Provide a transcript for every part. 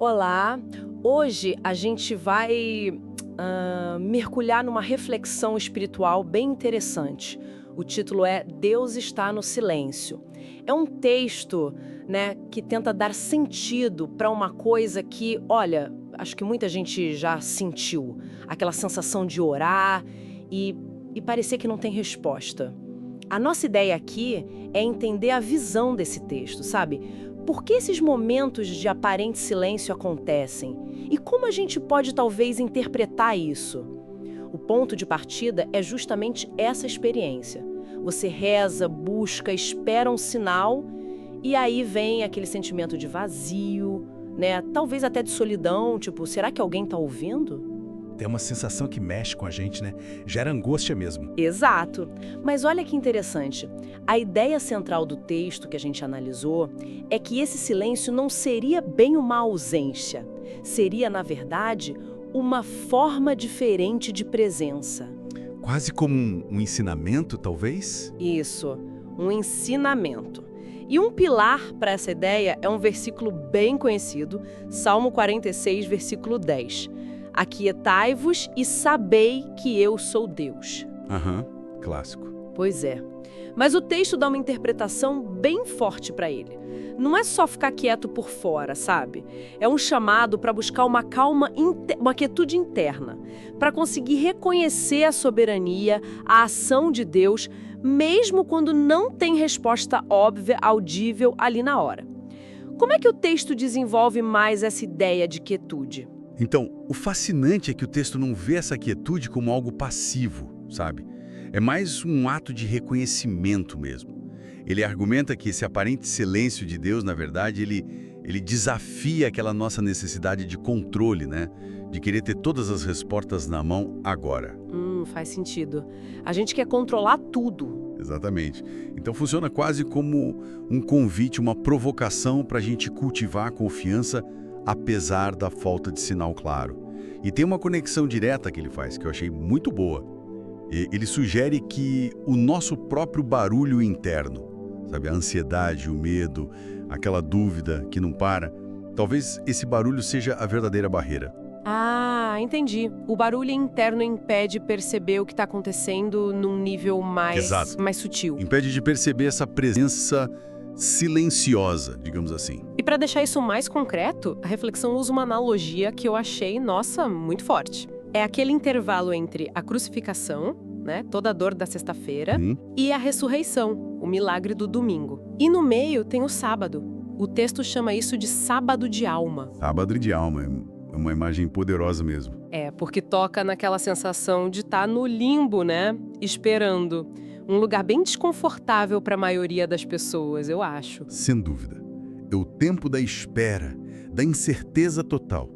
Olá, hoje a gente vai mergulhar numa reflexão espiritual bem interessante. O título é Deus está no silêncio. É um texto, né, que tenta dar sentido para uma coisa que, olha, acho que muita gente já sentiu. Aquela sensação de orar e, e parecer que não tem resposta. A nossa ideia aqui é entender a visão desse texto, sabe? Por que esses momentos de aparente silêncio acontecem? E como a gente pode talvez interpretar isso? O ponto de partida é justamente essa experiência. Você reza, busca, espera um sinal e aí vem aquele sentimento de vazio, né? Talvez até de solidão, tipo, será que alguém está ouvindo? Tem uma sensação que mexe com a gente, né? Gera angústia mesmo. Exato. Mas olha que interessante. A ideia central do texto que a gente analisou é que esse silêncio não seria bem uma ausência. Seria, na verdade, uma forma diferente de presença. Quase como um ensinamento, talvez? Isso, um ensinamento. E um pilar para essa ideia é um versículo bem conhecido, Salmo 46, versículo 10. Aquietai-vos e sabei que eu sou Deus. Aham, clássico. Pois é. Mas o texto dá uma interpretação bem forte para ele. Não é só ficar quieto por fora, sabe? É um chamado para buscar uma calma, uma quietude interna, para conseguir reconhecer a soberania, a ação de Deus, mesmo quando não tem resposta óbvia, audível ali na hora. Como é que o texto desenvolve mais essa ideia de quietude? Então, o fascinante é que o texto não vê essa quietude como algo passivo, sabe? É mais um ato de reconhecimento mesmo. Ele argumenta que esse aparente silêncio de Deus, na verdade, ele desafia aquela nossa necessidade de controle, né? De querer ter todas as respostas na mão agora. Faz sentido. A gente quer controlar tudo. Exatamente. Então funciona quase como um convite, uma provocação para a gente cultivar a confiança apesar da falta de sinal claro. E tem uma conexão direta que ele faz, que eu achei muito boa. Ele sugere que o nosso próprio barulho interno, sabe, a ansiedade, o medo, aquela dúvida que não para, talvez esse barulho seja a verdadeira barreira. Ah, entendi. O barulho interno impede perceber o que está acontecendo num nível Exato. mais sutil. Impede de perceber essa presença silenciosa, digamos assim. E para deixar isso mais concreto, a reflexão usa uma analogia que eu achei, nossa, muito forte. É aquele intervalo entre a crucificação, né, toda a dor da sexta-feira, e a ressurreição, o milagre do domingo. E no meio tem o sábado. O texto chama isso de sábado de alma. Sábado de alma, é uma imagem poderosa mesmo. É, porque toca naquela sensação de estar no limbo, né, esperando. Um lugar bem desconfortável para a maioria das pessoas, eu acho. Sem dúvida. É o tempo da espera, da incerteza total.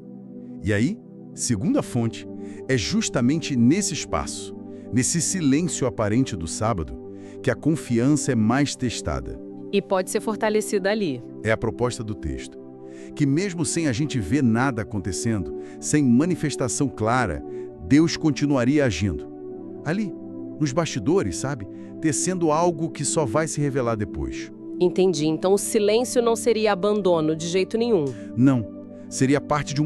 E aí, segundo a fonte, é justamente nesse espaço, nesse silêncio aparente do sábado, que a confiança é mais testada. E pode ser fortalecida ali. É a proposta do texto. Que mesmo sem a gente ver nada acontecendo, sem manifestação clara, Deus continuaria agindo. Ali, nos bastidores, sabe? Tecendo algo que só vai se revelar depois. Entendi. Então o silêncio não seria abandono de jeito nenhum. Não. Seria parte de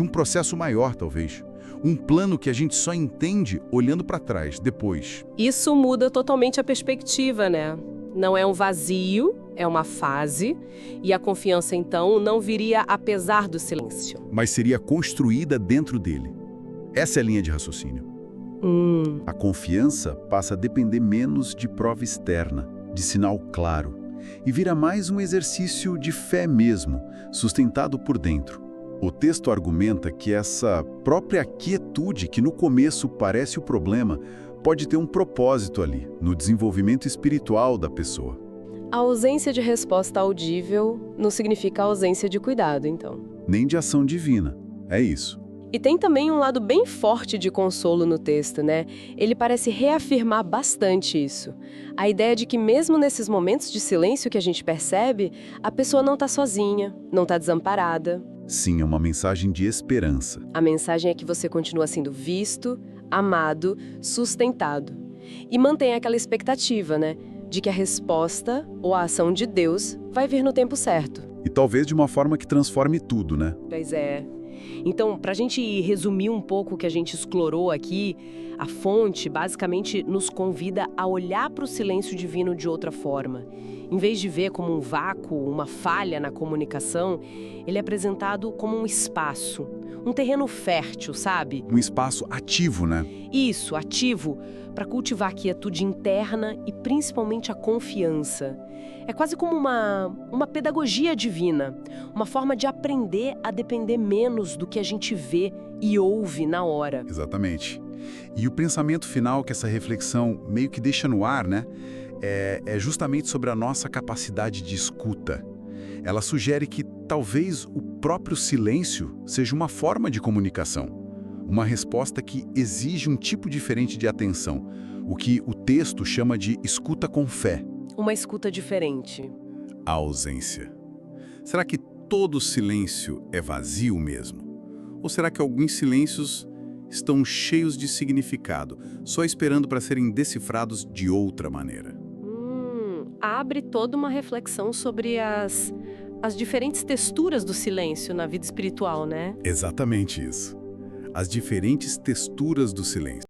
um processo maior, talvez. Um plano que a gente só entende olhando para trás, depois. Isso muda totalmente a perspectiva, né? Não é um vazio, é uma fase. E a confiança, então, não viria apesar do silêncio. Mas seria construída dentro dele. Essa é a linha de raciocínio. A confiança passa a depender menos de prova externa, de sinal claro, e vira mais um exercício de fé mesmo, sustentado por dentro. O texto argumenta que essa própria quietude, que no começo parece o problema, pode ter um propósito ali, no desenvolvimento espiritual da pessoa. A ausência de resposta audível não significa ausência de cuidado, então. Nem de ação divina. É isso. E tem também um lado bem forte de consolo no texto, né? Ele parece reafirmar bastante isso. A ideia de que mesmo nesses momentos de silêncio que a gente percebe, a pessoa não está sozinha, não está desamparada. Sim, é uma mensagem de esperança. A mensagem é que você continua sendo visto, amado, sustentado. E mantém aquela expectativa, né? de que a resposta ou a ação de Deus vai vir no tempo certo. E talvez de uma forma que transforme tudo, né? Pois é. Então, para a gente resumir um pouco o que a gente explorou aqui, a fonte basicamente nos convida a olhar para o silêncio divino de outra forma. Em vez de ver como um vácuo, uma falha na comunicação, ele é apresentado como um espaço, um terreno fértil, sabe? Um espaço ativo, né? Isso, ativo, para cultivar a quietude interna e principalmente a confiança. É quase como uma pedagogia divina, uma forma de aprender a depender menos do que a gente vê e ouve na hora. Exatamente. E o pensamento final que essa reflexão meio que deixa no ar, né? É justamente sobre a nossa capacidade de escuta. Ela sugere que talvez o próprio silêncio seja uma forma de comunicação, uma resposta que exige um tipo diferente de atenção, o que o texto chama de escuta com fé. Uma escuta diferente. A ausência. Será que todo silêncio é vazio mesmo? Ou será que alguns silêncios estão cheios de significado, só esperando para serem decifrados de outra maneira? Abre toda uma reflexão sobre as diferentes texturas do silêncio na vida espiritual, né? Exatamente isso. As diferentes texturas do silêncio.